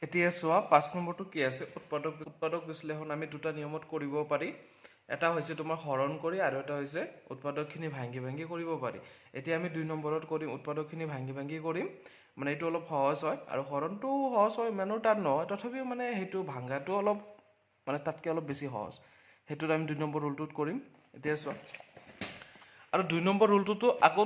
এতিয়া চোৱা 5 নম্বৰটো কি আছে উৎপাদক বিশ্লেষণ আমি দুটা নিয়মত কৰিব পাৰি এটা হৈছে তোমাৰ হৰণ কৰি আৰু এটা হৈছে উৎপাদকখিনি ভাঙি ভাঙি কৰিব পাৰি এতিয়া আমি 2 নম্বৰত কৰিম উৎপাদকখিনি ভাঙি ভাঙি কৰিম মানে এইটো অলপ সহজ হয় আৰু হৰণটো সহজ হয় ইমানো টান নহয় তথাপিও মানে সেইটো ভাঙাটো অলপ মানে তাতকৈ অলপ বেছি সহজ সেইটোত আমি 2 নম্বৰ ৰুলটোত কৰিম এতিয়া চোৱা আৰু 2 নম্বৰ ৰুলটোতো আকৌ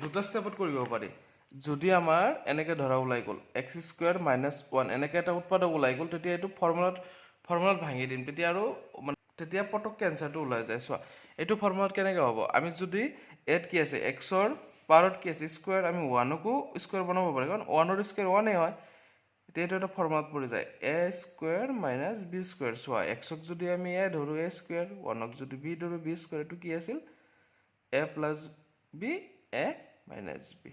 দুটা ষ্টেপত কৰিব পাৰি যদি আমাৰ এনেকৈ ধৰা ওলাই গ'ল x² - 1 এনেকৈ এটা উৎপাদক ওলাই গ'ল তেতিয়া এইটো ফৰ্মুলাত ভাঙি দিম তেতিয়া আৰু মানে তেতিয়া পটককৈ এনচাৰটো ওলাই যায় চোৱা এইটো ফৰ্মুলাত কেনেকৈ হ'ব আমি যদি ইয়াত কি আছে এক্সৰ পাৱাৰত কি আছে স্কুৱেৰ আমি 1কো স্কুৱেৰ বনাব পাৰি কাৰণ 1ৰ স্কুৱেৰ 1এ হয় এতিয়া এইটো এটা ফৰ্মুলাত পৰি যায় a² - b² চোৱা এক্সক যদি আমি a ধৰোঁ a² 1ক যদি b ধৰোঁ b² এইটো কি আছিল a + b a - b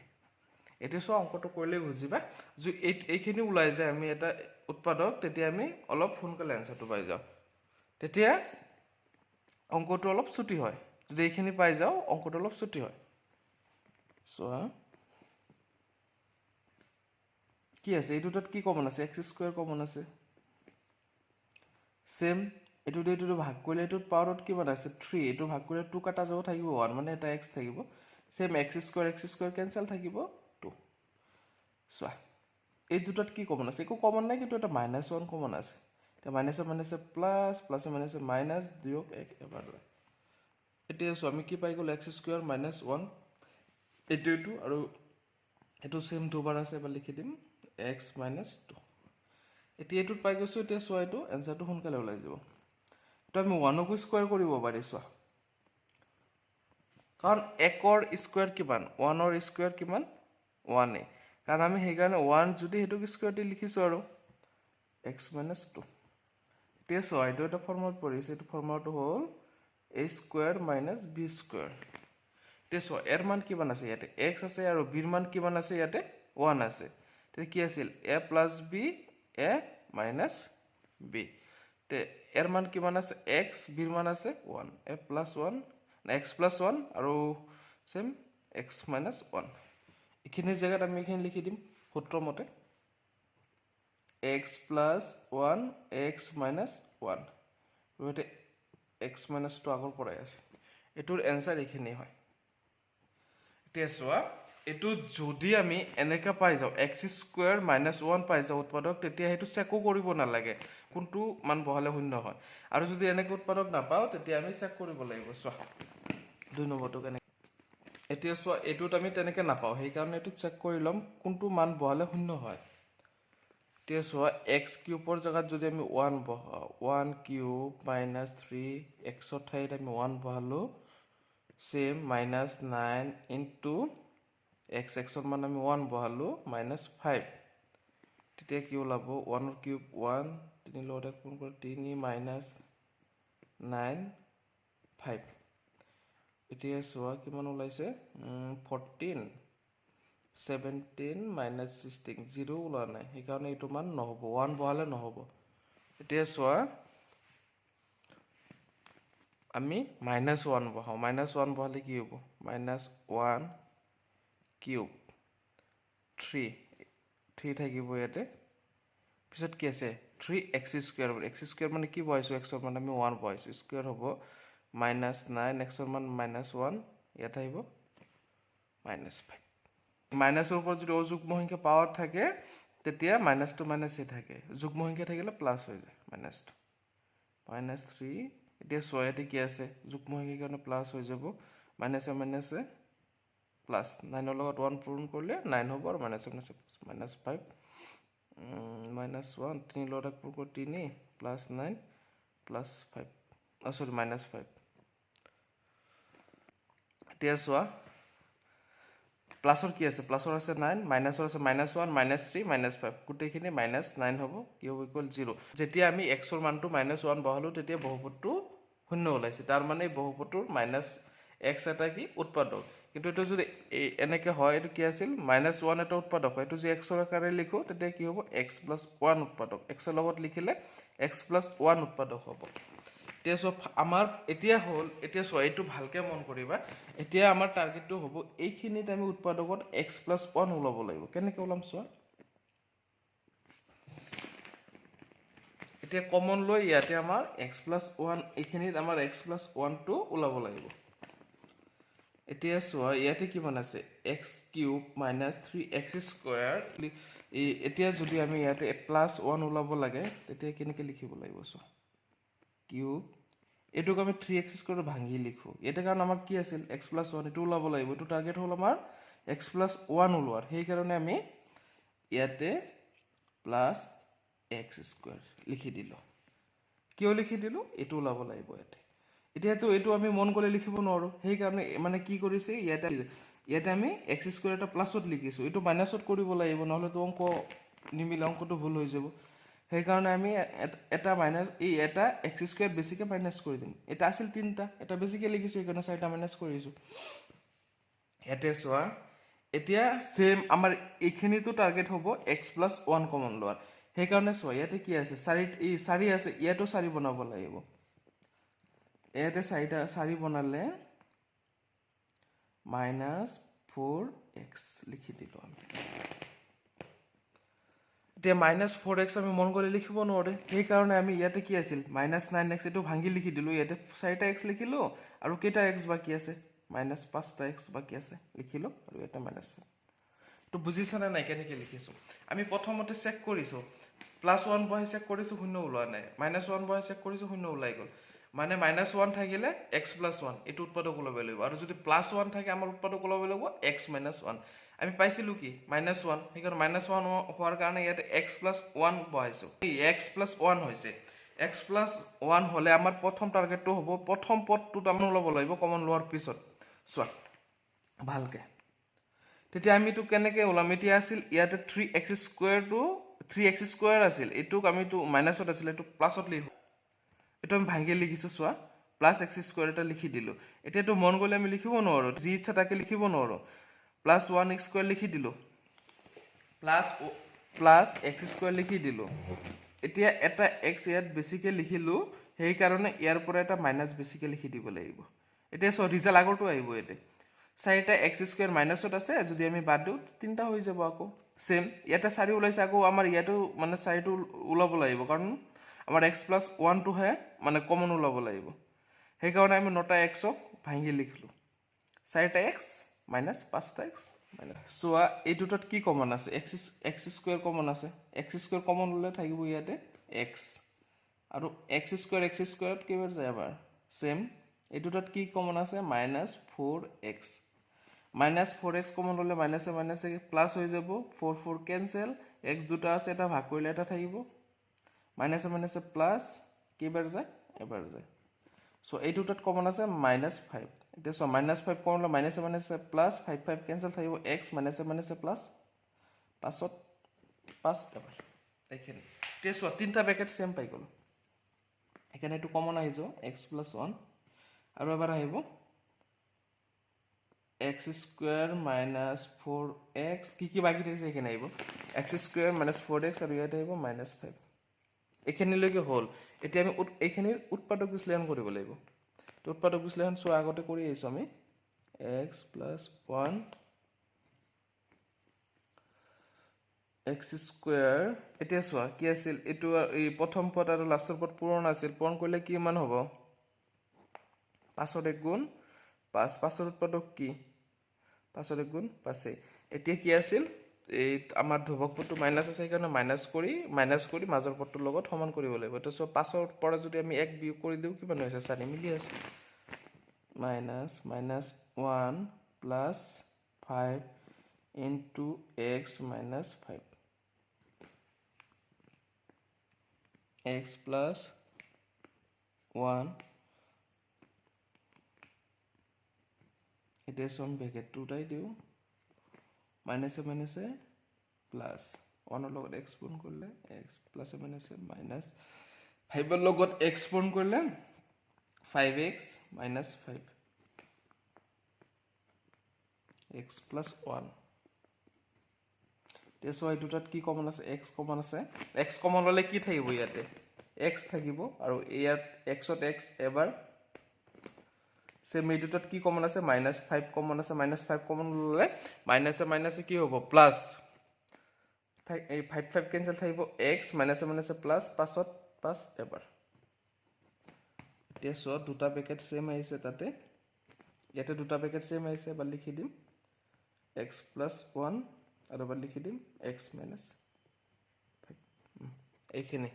এতিয়া চোৱা অংকটো কৰিলেই বুজিবা যদি এইখিনি ওলাই যায় আমি এটা উৎপাদক তেতিয়া আমি অলপ সোনকালে এনচাৰটো পাই যাওঁ তেতিয়া অংকটো অলপ ছুটি হয় যদি এইখিনি পাই যাওঁ অংকটো অলপ ছুটি হয় চোৱা কি আছে এই দুটাত কি কমন আছে x² কমন আছে সেম এইটো ভাগ কৰিলে এইটোত পাৱাৰত কিমান আছে 3 এইটো ভাগ কৰিলে 2 কাটা যাব থাকিব 1 মানে এটা x থাকিব সেম x² কেনসেল থাকিব 2 চোৱা এই দুটাত কি কমন আছে একো কমন নাই কিন্তু এটা -1 কমন আছে এতিয়া মাইনাছে প্লাছ প্লাছে মাইনাছে মাইনাছ দুয়ক এক এবাৰ লয় এতিয়া চোৱা আমি কি পাই গ'ল x² - 1 এইটো আৰু এইটো সেম দুবাৰ আছে এবাৰ লিখি দিম x - 2 এতিয়া এইটোত পাই গৈছোঁ এতিয়া চোৱা এইটো এনচাৰটো সোনকালে ওলাই যাব এইটো আমি 1কো স্কুৱেৰ কৰিব পাৰি চোৱা কাৰণ 1ৰ স্কুৱেৰ কিমান 1ৰ স্কুৱেৰ কিমান 1 কাৰণ আমি সেইকাৰণে 1 যদি সেইটোক স্কুৱেৰ দি লিখিছোঁ আৰু x - 2 এতিয়া চোৱা এইটো এটা ফৰ্মুলাত পৰিছে এইটো ফৰ্মুলাটো হ'ল a² - b² এতিয়া চোৱা এৰ মান কিমান আছে ইয়াতে x আছে আৰু bৰ মান কিমান আছে ইয়াতে 1 আছে তেতিয়া কি আছিল a + b a - b তে এৰ মান কিমান আছে x bৰ মান আছে 1 a + 1 x + 1 আৰু সেম x - 1 এইখিনি জেগাত আমি এইখিনি লিখি দিম সূত্ৰ মতে x + 1 x - 1 এইটো x - 2 আগৰ পৰাই আছে এইটোৰ এনচাৰ এইখিনি হয় এতিয়া চোৱা এইটো যদি আমি এনেকৈ পাই যাওঁ x² - 1 পাই যাওঁ উৎপাদক তেতিয়া সেইটো চেকো কৰিব নালাগে কোনটো মান বহালে শূন্য হয় আৰু যদি এনেকৈ উৎপাদক নাপাওঁ তেতিয়া আমি চেক কৰিব লাগিব চোৱা 2 নম্বৰটো কেনেকৈ এতিয়া চোৱা এইটোত আমি তেনেকৈ নাপাওঁ সেইকাৰণে এইটো চেক কৰি ল'ম কোনটো মান বহালে শূন্য হয় এতিয়া চোৱা x³ জেগাত যদি আমি 1 বহাওঁ 1³ - 3 xৰ ঠাইত আমি 1 বহালোঁ সেম -9 ইনটু xৰ মান আমি 1 বহালোঁ -5 তেতিয়া কি ওলাব 1ৰ কিউব 1 3 লগত 1 পূৰণ কৰি 3 -9 5 এতিয়া চোৱা কিমান ওলাইছে 14 17 - 16 0 ওলোৱা নাই সেইকাৰণে এইটো মান নহ'ব 1 বহালে নহ'ব এতিয়া চোৱা আমি -1 বহাওঁ -1 বহালে কি হ'ব -1 কিউব 3 থাকিব ইয়াতে পিছত কি আছে 3x² x² মানে কি বহাইছোঁ xৰ মান আমি 1 বহাইছোঁ স্কুৱেৰ হ'ব -9 xৰ মান -1 ইয়াত আহিব -5 মাইনাছৰ ওপৰত যদি অযুগ্ম সংখ্যা পাৱাৰ থাকে তেতিয়া মাইনাছটো মাইনাছেই থাকে যুগ্ম সংখ্যা থাকিলে প্লাছ হৈ যায় -2 -3 এতিয়া 6 ইয়াতে কি আছে যুগ্ম সংখ্যাৰ কাৰণে প্লাছ হৈ যাব মাইনাছে প্লাছ 9ৰ লগত 1 পূৰণ কৰিলে 9 হ'ব আৰু -5 -1 3 লগত 1 পূৰণ কৰি 3 +9 +5 চৰি -5 এতিয়া চোৱা প্লাছৰ কি আছে প্লাছৰ আছে 9 মাইনাছৰ আছে -1 -3 -5 গোটেইখিনি -9 হ'ব কি হ'ব ইকুৱেল 0 যেতিয়া আমি xৰ মানটো -1 বহালোঁ তেতিয়া বহুপদটো শূন্য ওলাইছে তাৰ মানে এই বহুপদটোৰ -x এটা কি উৎপাদক কিন্তু এইটো যদি এনেকৈ হয় এইটো কি আছিল -1 এটা উৎপাদক হয় এইটো যদি xৰ আকাৰে লিখোঁ তেতিয়া কি হ'ব x + 1 উৎপাদক xৰ লগত লিখিলে x + 1 উৎপাদক হ'ব এতিয়া চোৱা আমাৰ এতিয়া হ'ল এতিয়া চোৱা এইটো ভালকৈ মন কৰিবা এতিয়া আমাৰ টাৰ্গেটটো হ'ব এইখিনিত আমি উৎপাদকত x + 1 ওলাব লাগিব কেনেকৈ ওলাম চোৱা এতিয়া কমন লৈ ইয়াতে আমাৰ x plus 1 এইখিনিত আমাৰ x plus 1 টো ওলাব লাগিব এতিয়া চোৱা ইয়াতে কিমান আছে x cube minus 3x square এতিয়া যদি আমি ইয়াতে plus 1 ওলাব লাগে তেতিয়া কেনেকৈ লিখিব লাগিব চোৱা cube এটোক আমি 3x square ভাঙি লিখো এটা কাৰণ আমাৰ কি আছিল x plus 1 এটো ওলাব লাগিব এটো টাৰ্গেট হল আমাৰ x plus 1 ওলোৱাৰ সেই কাৰণে আমি ইয়াতে plus x square লিখি দিলো কিয় লিখি দিলো এটো ওলাব লাগিব ইয়াতে এতিয়াতো এটো আমি মন কৰি লিখিব নোৱাৰো সেই কাৰণে মানে কি কৰিছে ইয়াতে আমি x square এটা প্লাসত লিখিছো এটো মাইনাসত কৰিব লাগিব নহলে তো অংক নিমিল অংকটো ভুল হৈ যাব সেই কাৰণে আমি এটা মাইনাস এই এটা x square বেছিকে মাইনাস কৰি দিম এটা আছিল তিনটা এটা বেছিকে লিখিছো এই কাৰণে চাৰিটা মাইনাস কৰিছো ইয়াতে চোৱা এতিয়া সেম আমাৰ এইখিনিটো টাৰ্গেট হ'ব x plus 1 কমন লোৱাৰ সেই কাৰণে চোৱা ইয়াতে কি আছে 4 আছে ইয়াতো 4 বনাব লাগিব ইয়াতে 4 বনালে -4x লিখি দিলো আমি এতিয়া -4x আমি মন কৰি লিখিব নোৱাৰে সেই কাৰণে আমি ইয়াতে কি আছিল -9x এটো ভাঙি লিখি দিলো ইয়াতে 4x লিখিলো আৰু কেইটা x বাকি আছে -5x বাকি আছে লিখিলো আৰু এটা -5 তো বুজিছা না নাই কেনেকৈ লিখিছো আমি প্ৰথমতে চেক কৰিছো +1 বহাই চেক কৰিছো শূন্য ওলোৱা নাই -1 বহাই চেক কৰিছো শূন্য ওলাই গল মানে -1 থাকিলে x + 1 এটো উৎপাদক ওলাব লাগিব আৰু যদি +1 থাকে আমাৰ উৎপাদক ওলাব লাগিব x - 1 আমি পাইছিলো কি -1 হেকাৰ -1 হোৱাৰ কাৰণে ইয়াতে x + 1 বহাইছো এই x + 1 হৈছে x + 1 হলে আমাৰ প্ৰথম টাৰ্গেটটো হ'ব প্ৰথম পদটো আমি ওলাব লাগিব কমন লোৱাৰ পিছত চোৱা ভালকে তেতিয়া আমি তো কেনেকৈ ওলাম এতিয়া আছিল ইয়াতে 3x² আছিল এটোক আমি তো মাইনাসত আছিল এটো প্লাসত লিখো এটো আমি ভাঙি লিখিছো চোৱা +x² এটা লিখি দিলো এতিয়া তো মন গলে আমি লিখিব নোৱাৰো যি ইচ্ছা তাকে লিখিব নোৱাৰো +1x² লিখি দিলো +x² লিখি দিলো এতিয়া এটা x ইয়াত বেছিকে লিখিলো সেই কাৰণে ইয়াৰ পৰা এটা মাইনাস বেছিকে লিখি দিব লাগিব এতিয়া সো ৰিজাল্ট আগৰটো আহিব এতে 4টা x² মাইনাসত আছে যদি আমি বাদ দিও 3টা হৈ যাব আকৌ সেম ইয়াতে 4 ওলাইছে আকৌ আমাৰ ইয়াটো মানে 4টো ওলাব লাগিব কাৰণ আমাৰ x + 1 টো হে মানে কমন ওলাব লাগিব সেই কাৰণে আমি 9টা x ক ভাঙি লিখলো 4টা x - 5টা x সোয়া এই দুটাত কি কমন আছে x² কমন আছে x² কমন ললে থাকিব ইয়াতে x আৰু x² ত কেবাৰ যায় আবার সেম এই দুটাত কি কমন আছে -4x -4x কমন ললে মাইনাসে মাইনাসে প্লাস হৈ যাব 4 ক্যান্সেল x দুটা আছে এটা ভাগ কৰিলে এটা থাকিব মাইনাসে মাইনাসে প্লাস কেবাৰ যায় এবাৰ যায় সো এই দুটাত কমন আছে -5 এটা সো -5 কমন ললে মাইনাসে মাইনাসে প্লাস 5 ক্যান্সেল থাকিব x মাইনাসে মাইনাসে প্লাস 5 এবাৰ দেখেন তে সো তিনটা ব্র্যাকেট সেম পাই গল এখানে একটু কমন আইছো x + 1 আৰু এবাৰ আহিব x² - 4x কি বাকি থাকিছে এখানে আইব x² - 4x আৰু ইয়াতে আইব -5 এখানে লৈকে হল এতিয়া আমি এখানে উৎপাদক বিশ্লেষণ কৰিব লাগিব তো উৎপাদক বিশ্লেষণ সো আগতে কৰি আইছো আমি x + 1 x² এতিয়া সোয়া কি আছিল এটো এই প্ৰথম পদ আৰু লাষ্টৰ পদ পূৰণ আছিল পূৰণ কৰিলে কি মান হ'ব 5 ৰ 1 গুণ 5 ৰ উৎপাদক কি 5 ৰ 1 গুণ 5 এতিয়া কি আছিল এই আমাৰ ধ্ৰুবক পদটো মাইনাস আছে সেইকাৰণে মাইনাস কৰি মাজৰ পদটোৰ লগত সমান কৰিব লাগিব তো সো 5 ৰ পৰা যদি আমি 1 বিয়োগ কৰি দিও কিমান হৈছে 4 মিলি আছে -1 + 5 * x - 5 x + 1 এটা সম ব্র্যাকেট দুটাই দিও মাইনাসে মাইনাসে প্লাস 1 ৰ লগত x পূৰণ কৰিলে x প্লাসে মাইনাসে মাইনাস 5 ৰ লগত x পূৰণ কৰিলে 5x - 5 x + 1 তেছো এই দুটাত কি কমন আছে x কমন আছে x কমন ললে কি থাকিব ইয়াতে x থাকিব আৰু ইয়াত x ত x এবাৰ সেম এই দুটাত কি কমন আছে -5 কমন আছে -5 কমন ললে মাইনাসে মাইনাসে কি হ'ব প্লাস এই 5 ক্যান্সেল থাকিব x মাইনাসে মাইনাসে প্লাস 5 ত 5 এবাৰ এতিয়া চোৱা দুটা ব্ৰেকেট সেম আহিছে তাতে ইয়াতে দুটা ব্ৰেকেট সেম আহিছে এবাৰ লিখি দিম x + 1 আৰু এবাৰ লিখি দিম x - 5 এইখিনি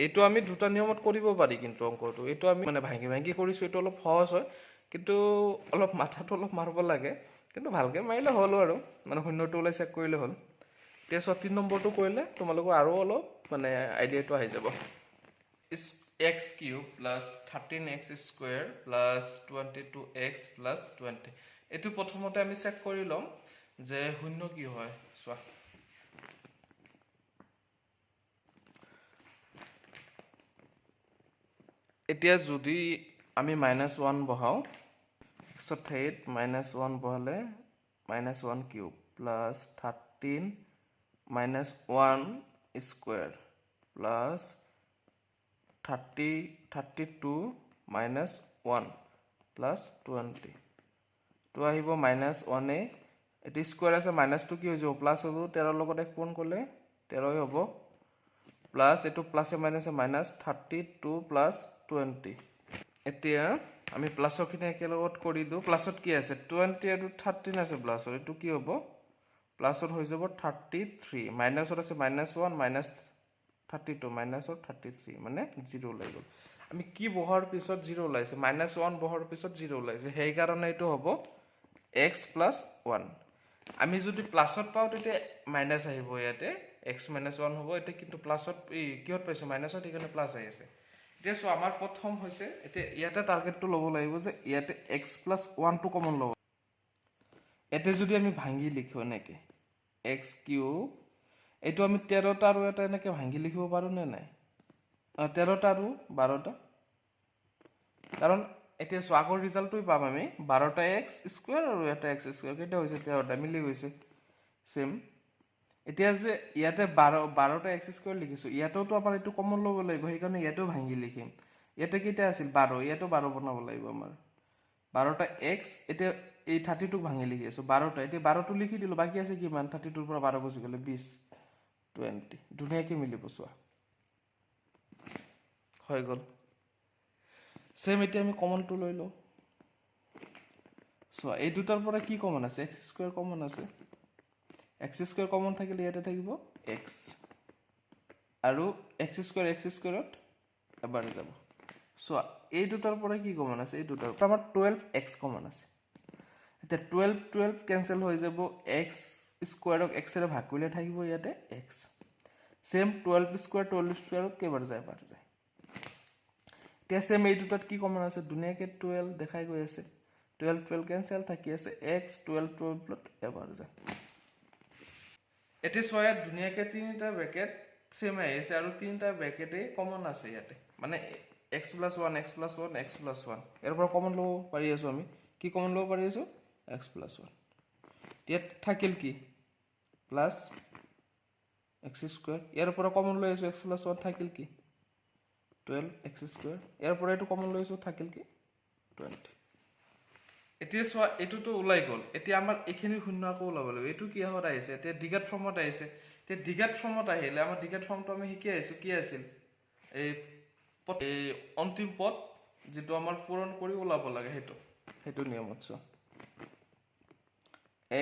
এইটো আমি দুটা নিয়মত কৰিব পাৰি কিন্তু অংকটো এইটো আমি মানে ভাঙি ভাঙি কৰিছো এইটো অলপ সহজ হয় কিন্তু অলপ মাথাটো অলপ মাৰিব লাগে কিন্তু ভালকে মাৰিলে হ'ল আৰু মানে শূন্যটো ওলাই চেক কৰিলে হ'ল এতিয়া ৩ নম্বৰটো কৰিলে তোমালোকৰ আৰু অলপ মানে আইডিয়াটো আহি যাব x³ + 13x² + 22x + 20 এইটো প্ৰথমতে আমি চেক কৰি লম যে শূন্য কি হয় চোৱা এতিয়া যদি আমি -1 বহাও x ঠাইত -1 বহালে -1³ + 13 - 1² + 32 - 1 + 20 তো আহিব -1 এটি স্কয়াৰ আছে -2 কি হৈ যাব প্লাস হ'ব 13 লগত এক পূৰণ কৰিলে 13 হ'ব প্লাস এটো প্লাসে মাইনাসে -32 + 20 এতিয়া আমি প্লাসৰখিনি একেলগত কৰি দিও প্লাসত কি আছে 20 আৰু 13 আছে প্লাসৰ এটো কি হ'ব প্লাসত হৈ যাব 33 মাইনাসত আছে -1 -32 মাইনাসত 33 মানে 0 ওলাই গ'ল আমি কি বহাৰ পিছত 0 ওলাইছে -1 বহাৰ পিছত 0 ওলাইছে সেই কাৰণে এটো হ'ব x + 1 আমি যদি প্লাসত পাও তেতিয়া মাইনাস আহিব ইয়াতে x - 1 হ'ব এটা কিন্তু প্লাসত কিহত পাইছো মাইনাসত এখানে প্লাস আহি আছে এতিয়া সো আমাৰ প্ৰথম হৈছে এতিয়া ইয়াতে টাৰ্গেটটো ল'ব লাগিব যে ইয়াতে x + 1 টো কমন ল'ব এতে যদি আমি ভাঙি লিখো এনেকে x³ এটো আমি 13টা আৰু এটা এনেকে ভাঙি লিখিব পাৰো নে নাই 13টা আৰু 12টা কাৰণ এতিয়া সো আগৰ ৰিজাল্টটোই পাম আমি 12টা x² আৰু এটা x² কেটা হৈছে 13টা মিলি গৈছে সেম এতিয়া যে ইয়াতে 12টা x² লিখিছো ইয়াতেও আমাৰ এটো কমন ল'ব লাগিব সেই কাৰণে ইয়াতেও ভাঙি লিখিম ইয়াতে কিটা আছিল 12 ইয়াতেও 12 বনাব লাগিব আমাৰ 12টা x এতিয়া এই 32 ক ভাঙি লিখি আছো 12টা এতিয়া 12 টো লিখি দিলো বাকি আছে কিমান 32 ৰ পৰা 12 গুছি গলে 20 20 দুনিয়াকে মিলিব চোৱা হৈ গল সেম এতিয়া আমি কমনটো লৈ লও চোৱা এই দুটাৰ পৰা কি কমন আছে x² কমন আছে x² কমন থাকিলে ইয়াতে থাকিব x আৰু x² ত এবাৰ যাব সো এই দুটাৰ পৰা কি কমন আছে এই দুটাৰ পৰা আমাৰ 12x কমন আছে এতিয়া 12 কেনসেল হৈ যাব x² ক x এৰে ভাগ কৰিলে থাকিব ইয়াতে x সেম 12² 12² কেবাৰ যায় পাৰ যায় এতিয়া সেম এই দুটাত কি কমন আছে দুনিয়াকে 12 দেখাই গৈ আছে 12 কেনসেল থাকি আছে x 12 এবাৰ যায় এটি সয়া দুনিয়াকে তিনিটা ব্ৰেকেট সেম আছে আৰু তিনিটা ব্ৰেকেটে কমন আছে ইয়াতে মানে x + 1 x + 1 x + 1 এৰ পৰা কমন লব পাৰি আছো আমি কি কমন লব পাৰি আছো x + 1 ইয়াত থাকিল কি প্লাস x² এৰ পৰা কমন লৈ আছো x + 1 থাকিল কি 12x² এৰ পৰা এটো কমন লৈ আছো থাকিল কি 20 এতিয়া সো এটোটো ওলাই গল এতিয়া আমাৰ এখিনি শূন্য আকৌ ওলাব লাগিব এটো কি হত আহিছে এতিয়া ডিগেট ফৰ্মত আহিছে তে ডিগেট ফৰ্মত আহিলে আমাৰ ডিগেট ফৰ্মটো আমি শিকি আইছো কি আছিল এই অন্তিম পদ যেটো আমাৰ পূৰণ কৰি ওলাব লাগে হেতু নিয়মত সো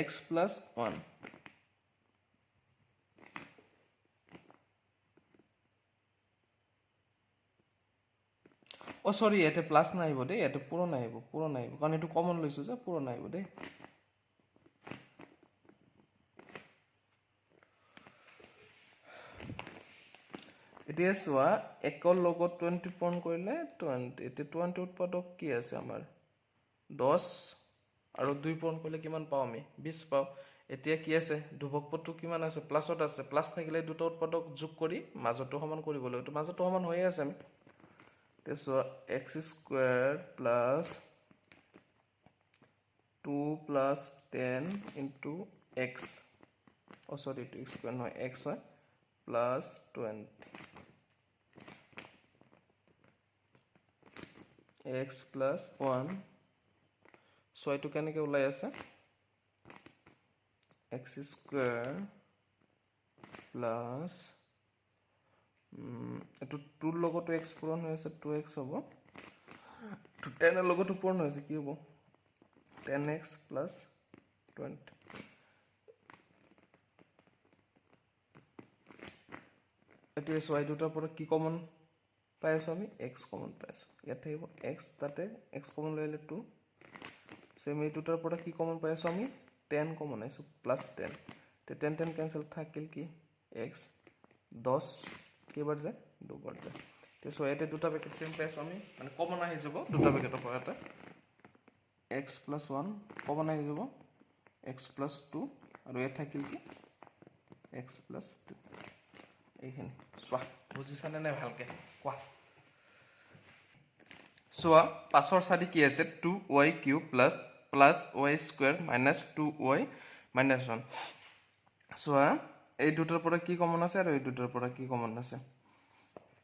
x + 1 ও সরি এতে প্লাস না আইব দে এতে পূরণ আইব কারণ এটু কমন লইছো যে পূরণ আইব দে এতিয়া সোয়া একর লগত 20 পূরণ কৰিলে 20 এতে 20 উৎপাদক কি আছে আমাৰ 10 আৰু 2 পূৰণ কৰিলে কিমান পাও আমি 20 পাও এতিয়া কি আছে ধ্ৰুবকপদটো কিমান আছে প্লাসত আছে প্লাস থাকিলে দুটো উৎপাদক যোগ কৰি মাজটো সমান কৰিব লাগিব তো মাজটো সমান হৈ আছে আমি so x² plus 2 plus 10 into x oh sorry 2 square no x plus 20 x plus 1 so এটো কেনেকে ওলাই আছে x² plus এইটো 2 ৰ লগতো x পূৰণ হৈ আছে 2x হ'ব 10 ৰ লগতো পূৰণ হৈ আছে কি হ'ব 10x plus 20 এতিয়া y দুটাৰ পৰা কি কমন পাই আছো আমি x কমন পাই আছো ইয়াত থাকিব x তাতে x কমন লইলে 2 সেম এই দুটাৰ পৰা কি কমন পাই আছো আমি 10 কমন আইছো প্লাস 10 তে 10 10 ক্যান্সেল থাকিল কি x 10 কেবাৰ যায় দুবাৰ যায় তে সো এতে দুটা পেকেট সেম পাই আছো আমি মানে কমন আহি যাব দুটা পেকেটৰ পৰা এটা x plus 1 কমন আহি যাব x plus 2 আৰু এ থাকিল কি x plus 2 এইখিনি সোয়া বুজিছানে নাই ভালকে কোৱা সোয়া পাছৰ সারি কি আছে 2y cube plus y square minus 2y minus 1 সোয়া এই দুটাৰ পৰা কি কমন আছে আৰু এই দুটাৰ পৰা কি কমন আছে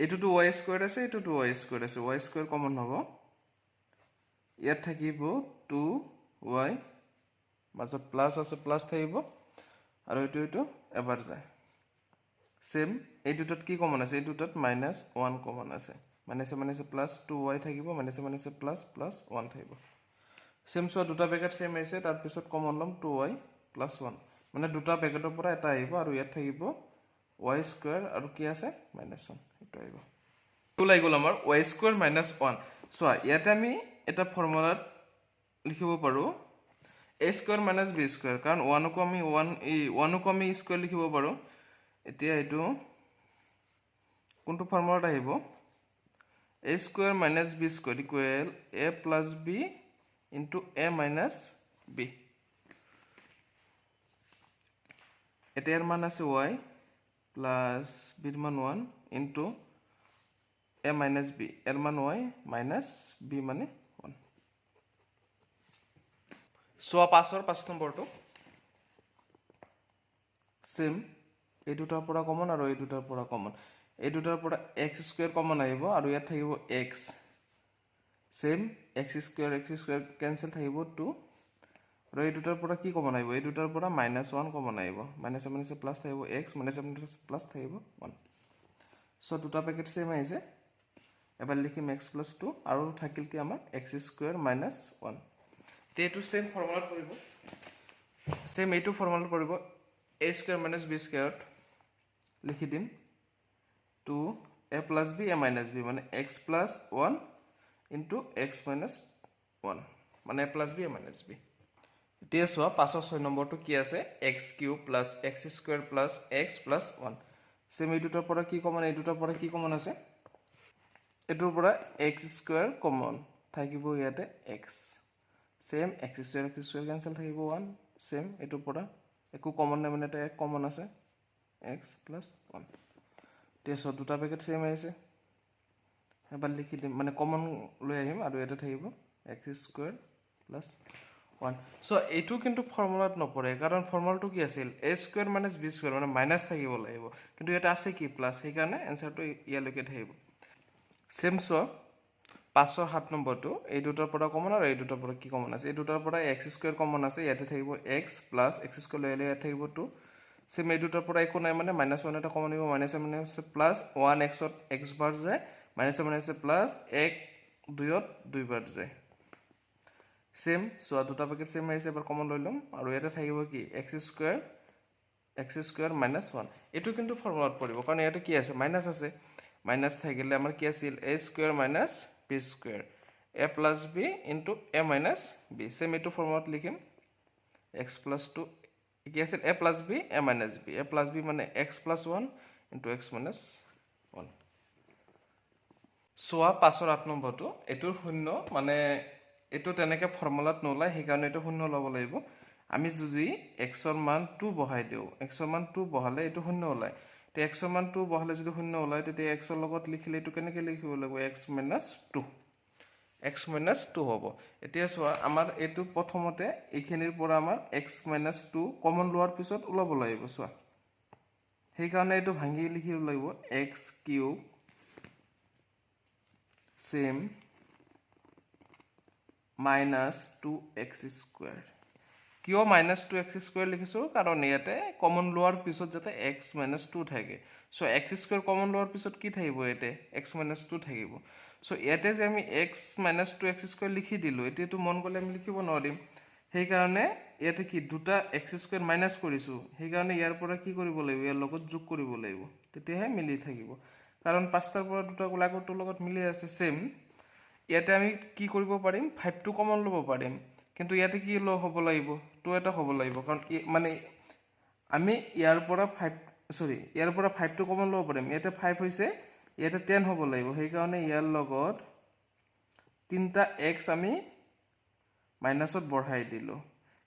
এটুটো y square আছে এটুটো y square আছে y square কমন হ'ব ইয়াত থাকিব 2y মাজত প্লাস আছে প্লাস থাকিব আৰু এটো এবাৰ যায় সেম এই দুটাত কি কমন আছে এই দুটাত -1 কমন আছে মাইনাসে প্লাস 2y থাকিব মাইনাসে প্লাস 1 থাকিব সেম সো দুটা ব্র্যাকেট সেম আছে তাৰ পিছত কমন লম 2y plus 1 মানে দুটা ব্ৰ্যাকেটৰ পৰা এটা আহিব আৰু ইয়াত থাকিব y square আৰু কি আছে -1 এটো আহিব টু লাই গল আমাৰ y square -1 সো ইয়াতে আমি এটা ফৰ্মুলাত লিখিব পাৰো a square minus b square কাৰণ 1 কো আমি স্কয়াৰ লিখিব পাৰো এতিয়া এটো কোনটো ফৰ্মুলাত আহিব a square minus b square equal a plus b into a minus b এটাৰ মান আছে y plus b ৰ মান 1 into a minus b এৰ মান y minus b মানে 1 সোয়া পাছৰ 5 নম্বৰটো সেম এই দুটাৰ পৰা কমন আৰু এই দুটাৰ পৰা কমন এই দুটাৰ পৰা x স্কয়াৰ কমন আহিব আৰু ইয়াত থাকিব x same x square cancel থাকিব 2 আৰু এই দুটাৰ পৰা কি কমন আহিব এই দুটাৰ পৰা -1 কমন আহিব মাইনাসে প্লাস থাকিব x মাইনাসে প্লাস থাকিব 1 সো দুটা পেকেট সেম আহিছে এবাৰ লিখিম x plus 2 আৰু থাকিল কি আমাৰ x square minus 1 তে এটো সেম ফৰ্মুলাত পৰিব সেম এইটো ফৰ্মুলাত পৰিব a square minus b square লিখি দিম 2a plus b a minus b মানে x plus 1 into x minus 1 মানে a plus b a minus b এতিয়া সোয়া 5 6 নম্বৰটো কি আছে x cube plus x square plus x plus 1 same এই দুটাৰ পৰা কি কমন এই দুটাৰ পৰা কি কমন আছে এটোৰ পৰা x square কমন থাকিব ইয়াতে x same x square cancel থাকিব 1 সেম এটোৰ পৰা একো কমন নাই মানে এটা এক কমন আছে x plus 1 তেso দুটা পেকেট সেম আছে এবাৰ লিখি দিম মানে কমন লৈ আহিম আৰু এটা থাকিব x square plus 1 সো এইটো কিন্তু ফৰ্মুলাত নপৰে কাৰণ ফৰ্মুলাটো কি আছিল a square minus b square মানে মাইনাস থাকিব লাগিব কিন্তু এটা আছে কি প্লাস সেই কাৰণে আনসাৰটো ইয়ালৈকে থাকিব সেম সো 507 নম্বৰটো এই দুটাৰ পৰা কমন আৰু এই দুটাৰ পৰা কি কমন আছে এই দুটাৰ পৰা x স্কয়াৰ কমন আছে ইয়াতে থাকিব x plus x স্কয়াৰ লইলে ইয়াতে থাকিব 2 সেম এই দুটাৰ পৰা একো নাই মানে -1 এটা কমন হ'ব মাইনাসে প্লাস 1 x ত x বাৰ যায় মাইনাসে প্লাস 1 2 ত 2 বাৰ যায় সেম সো দুটা পেকেট সেম আছে এবাৰ কমন লৈ লম আৰু ইয়াতে থাকিব কি x স্কয়াৰ -1 এটো কিন্তু ফৰ্মুলাত পৰিব কাৰণ ইয়াতে কি আছে মাইনাস আছে মাইনাস থাকিলে আমাৰ কি আছিল a square minus b square a plus b into a minus b same এটো ফৰ্মুলাত লিখিম x plus 2 কি আছিল a plus b a minus b a plus b মানে x plus 1 into x minus 1 সোয়া 508 নম্বৰটো এটোৰ শূন্য মানে এটো তেনেকে ফৰ্মুলাত নলাই সেই কাৰণে এটো শূন্য লব লাগিব আমি যদি x ৰ মান 2 বহাই দিও x ৰ মান 2 বহালে এটো শূন্য ওলাই তে x ৰ মান 2 বহালে যদি শূন্য ওলাই তে x ৰ লগত লিখিলে এটো কেনেকে লিখিব লাগিব x - 2 হ'ব এতিয়া সোয়া আমাৰ এটো প্ৰথমতে এইখিনিৰ পৰা আমাৰ x - 2 কমন লোৱাৰ পিছত ওলাব লাগিব সোয়া সেই কাৰণে এটো ভাঙি লিখিব লাগিব x³ same -2x² কিয় -2x² লিখিছো কাৰণ ইয়াতে কমন লোৱাৰ পিছত যাতে x - 2 থাকে সো x² কমন লোৱাৰ পিছত কি থাকিব ইয়াতে x - 2 থাকিব সো ইয়াতে যে আমি x - 2x² লিখি দিলো এতিয়াটো মন গলে আমি লিখিব নোৱাৰিম সেই কাৰণে ইয়াতে কি দুটা x² মাইনাস কৰিছো সেই কাৰণে ইয়াৰ পৰা কি কৰিব লাগিব ইয়াৰ লগত যোগ কৰিব লাগিব তেতিয়াহে মিলি থাকিব কাৰণ 5টাৰ পৰা দুটা আগৰটোৰ লগত মিলি আছে সেম ইয়াতে আমি কি কৰিব পাৰিম 5 টো কমন ল'ব পাৰিম কিন্তু ইয়াতে কি হ'ব লাগিব 2 এটা হ'ব লাগিব কাৰণ মানে আমি ইয়াৰ পৰা 5 টো কমন ল'ব পাৰিম ইয়াতে 5 হৈছে ইয়াতে 10 হ'ব লাগিব সেই কাৰণে ইয়াৰ লগত তিনটা x আমি মাইনাসত বঢ়াই দিলো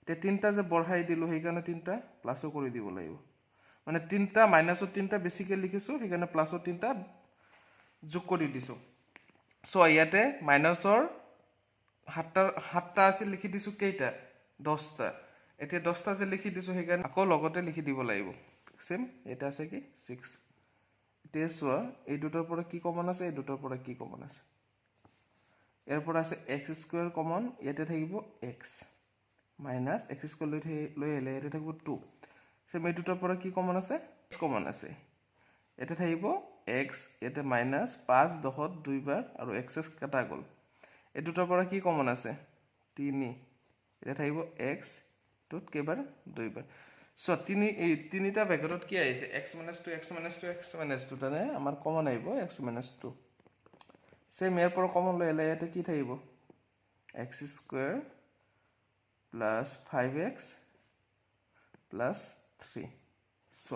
তে তিনটা যে বঢ়াই দিলো সেই কাৰণে তিনটা প্লাসও কৰি দিব লাগিব মানে তিনটা মাইনাসত তিনটা বেছিকে লিখিছো সেই কাৰণে প্লাসত তিনটা যোগ কৰি দিছো সো ইয়াতে মাইনাসৰ 7টা আছে লিখি দিছো কেইটা 10টা এতিয়া 10টা যে লিখি দিছো সেই কাৰণে আকৌ লগতে লিখি দিব লাগিব সেম এটা আছে কি 6 এতিয়া চোৱা এই দুটাৰ পৰা কি কমন আছে এই দুটাৰ পৰা কি কমন আছে এর পর আছে x² কমন ইয়াতে থাকিব x মাইনাস x² লৈ এলে ইয়াতে থাকিব 2 সে এই দুটাৰ পৰা কি কমন আছে কমন আছে ইয়াতে থাকিব x ইয়াতে মাইনাস 5 10 2 বাৰ আৰু x কাটা গল এই দুটাৰ পৰা কি কমন আছে 3 ইয়াতে থাকিব x টুত কেবাৰ 2 বাৰ সো তিনিটা ব্ৰেকেটত কি আহিছে x - 2 x - 2 x - 2 তানে আমাৰ কমন আহিব x - 2 সেম এর পর কমন লইলে এটা কি থাকিব x² plus 5x plus 3 so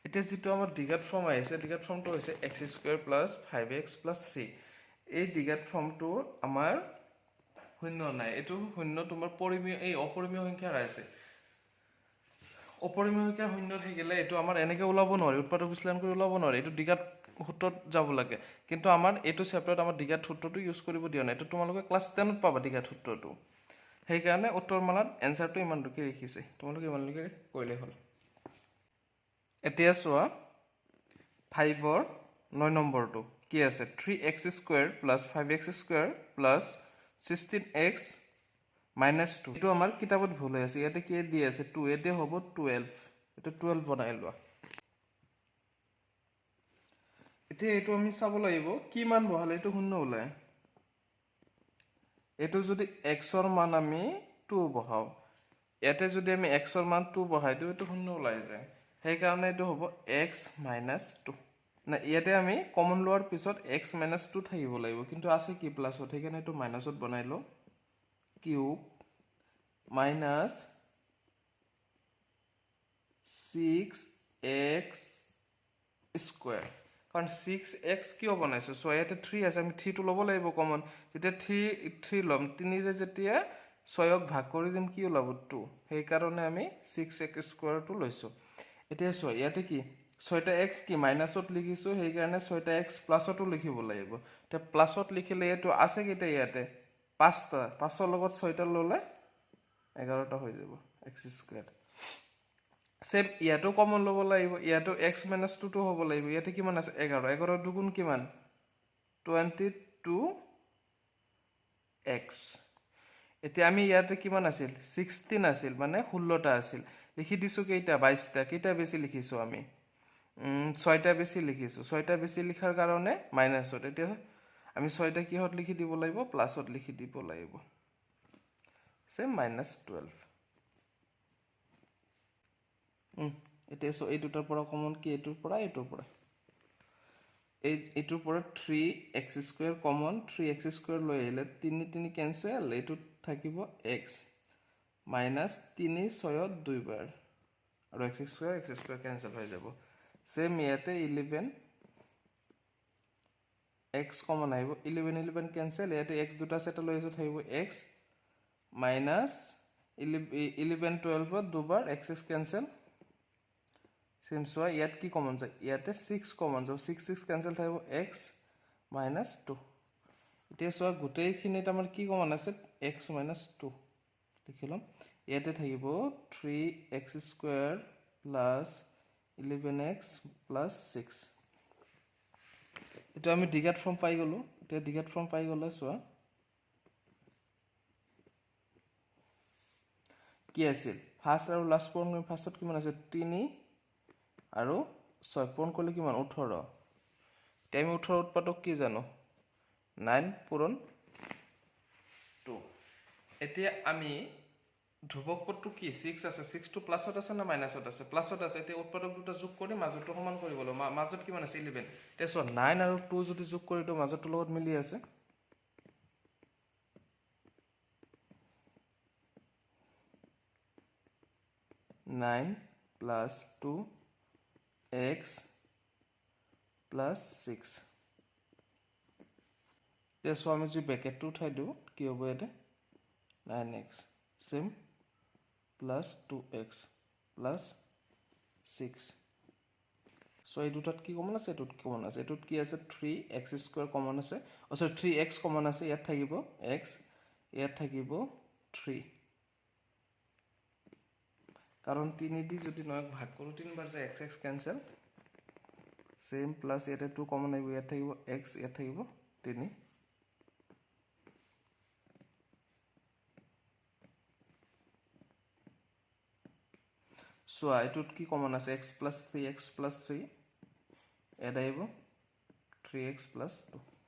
এটা যেটো আমাৰ ডিগাত ফৰ্ম আহিছে ডিগাত ফৰ্মটো হৈছে x² plus 5x plus 3 এই ডিগাত ফৰ্মটো আমাৰ শূন্য নাই এটো শূন্য তোমাৰ পৰিমেয় এই অপৰিমেয় সংখ্যাৰ আছে অপৰিমেয় সংখ্যাৰ শূন্য থাকিলে এটো আমাৰ এনেকে ওলাব নোৱাৰি উৎপাদক বিশ্লেষণ কৰি ওলাব নোৱাৰি এটো ডিগাত সূত্ৰত যাব লাগে কিন্তু আমাৰ এটো চেপ্টাৰত আমাৰ ডিগাত সূত্ৰটো ইউজ কৰিব দিয়া নাই এটো তোমালোকে ক্লাস 10 ত পাবা ডিগাত সূত্ৰটো সেই কাৰণে উত্তৰমালাত এনসাৰটো ইমান দুকে লিখিছে তোমালোকে ইমান লিখি কইলে হল এতিয়া চোৱা 5 ৰ 9 নম্বৰটো কি আছে 3x² plus 5x² plus 16x minus 2 এটো আমাৰ কিতাপত ভুল হৈ আছে ইয়াতে কি দি আছে 2 এতে হ'ব 12 এটো 12 বনাই লোৱা এতিয়া এটো আমি চাব লাগিব কি মান বহালে এটো শূন্য ওলায় এটো যদি x ৰ মান আমি 2 বহাও ইয়াতে যদি আমি x ৰ মান 2 বহাই দিও এটো শূন্য ওলাই যায় সেই কাৰণে এটো হ'ব x - 2 না ইয়াতে আমি কমন লোৱাৰ পিছত x - 2 থাকিব লাগিব কিন্তু আছে কি প্লাসত সেই কাৰণে এটো মাইনাসত বনাই লো কিউব minus 6x² কাৰণ 6x কিয় বনাইছো সো ইয়াতে 3 আছে আমি 3 টো লব লাগিব কমন যেতিয়া 3 লম 3 ৰে যেতিয়া 6ক ভাগ কৰি দিম কি ওলাব 2 সেই কাৰণে আমি 6x² টো লৈছো এতিয়া সো ইয়াতে কি 6টা x কি মাইনাসত লিখিছো সেই কাৰণে 6টা x প্লাসতো লিখিব লাগিব তে প্লাসত লিখিলে এটো আছে কিটা ইয়াতে 5টা 5ৰ লগত 6টা ললে 11টা হৈ যাব x² সেম ইয়াতো কমন লব লাগিব ইয়াতো x - 2 টো হ'ব লাগিব ইয়াতে কিমান আছে 11 11 দুগুণ কিমান 22x এতিয়া আমি ইয়াতে কিমান আছিল 16 আছিল মানে 16টা আছিল লিখি দিছো কেইটা 22টা কেইটা বেছি লিখিছো আমি 6টা বেছি লিখিছো 6টা বেছি লিখাৰ কাৰণে মাইনাসত এতিয়া আমি 6টা কিহত লিখি দিব লাগিব প্লাসত লিখি দিব লাগিব সেম -12 এতিয়া সো এই দুটাৰ পৰা কমন কি এটোৰ পৰা এটোৰ পৰা 3x² কমন 3x² লৈ আহিলে 3 3 ক্যান্সেল এটো থাকিব x minus 3 6 2 বাৰ আৰু x² ক্যান্সেল হৈ যাব সেম ইয়াতে 11 x কমন আহিব 11 ক্যান্সেল ইয়াতে x দুটা সেট লৈ আহিছো থাকিব x minus 11 12 দুবাৰ x ক্যান্সেল সেম সো ইয়াত কি কমন যায় ইয়াতে 6 কমন যাব 6 6 ক্যান্সেল থাকিব x minus 2 এতিয়া সো গোটেইখিনিত আমাৰ কি কমন আছে x minus 2 লিখিলাম ইয়াতে থাকিব 3x² plus 11x plus 6 এটা আমি ডিগাত ফর্ম পাই গলো এটা ডিগাত ফর্ম পাই গলে সো কি আছিল ফাৰ্ষ্ট আৰু লাষ্ট পূৰণ কৰি ফাৰ্ষ্টত কিমান আছে 3 আৰু 6 পূৰণ কৰিলে কিমান 18 এতিয়া আমি 18 উৎপাদক কি জানো 9 পূৰণ 2 এতিয়া আমি ধ্ৰুবক পদটো কি 6 আছে 6 টো প্লাছত আছে না মাইনাছত আছে প্লাছত আছে এতিয়া উৎপাদক দুটা যোগ কৰি মাজৰটো সমান কৰিব লাগিব মাজত কিমান আছে 11 এতিয়া চোৱা 9 আৰু 2 যদি যোগ কৰি দিও মাজৰটোৰ লগত মিলি আছে 9 plus 2 x plus 6 এতিয়া চোৱা আমি যদি ব্ৰেকেটটো উঠাই দিওঁ কি হ'ব ইয়াতে 9x same plus 2x plus 6 so এই দুটাত কি কমন আছে এটুত কমন আছে এটুত কি আছে 3x স্কয়ার কমন আছে সরি 3x কমন আছে ইয়াত থাকিব x ইয়াত থাকিব 3 কারণ 3 দি যদি 9 ভাগ কৰো 3 বাৰ যায় x ক্যান্সেল সেম প্লাস ইয়াতে 2 কমন আহিব ইয়াত থাকিব x ইয়াত থাকিব 3 so এটুত কি কমন আছে x plus 3x plus 3 add আহিব 3x plus 2